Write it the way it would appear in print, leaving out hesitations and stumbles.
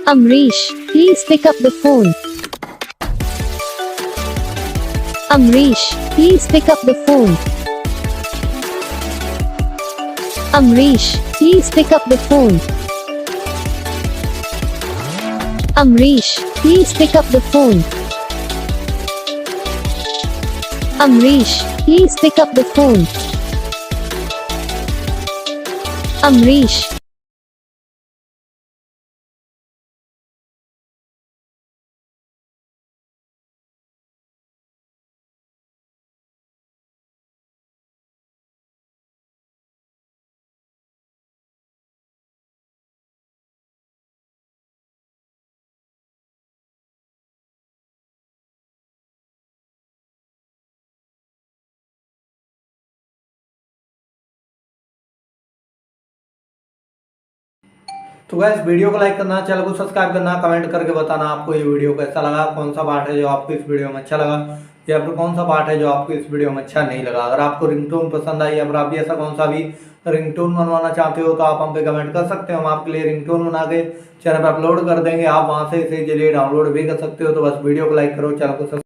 Amrish, please pick up the phone. Amrish, please pick up the phone. Amrish, please pick up the phone. Amrish, please pick up the phone. Amrish, please pick up the phone. Amrish. तो guys video को like करना, channel को subscribe करना, comment करके बताना आपको ये video कैसा लगा, कौन सा पार्ट है जो आपको इस वीडियो में अच्छा लगा या फिर कौन सा पार्ट है जो आपको इस वीडियो में अच्छा नहीं लगा। अगर आपको रिंगटोन पसंद आई या फिर आप भी ऐसा कौन सा भी रिंगटोन बनवाना चाहते हो तो आप हम पे कमेंट कर सकते हो। हम आपके लिए रिंगटोन बना के चैनल पर अपलोड कर देंगे, आप वहां से इसे इजीली डाउनलोड भी कर सकते हो। तो बस वीडियो को लाइक करो, चैनल को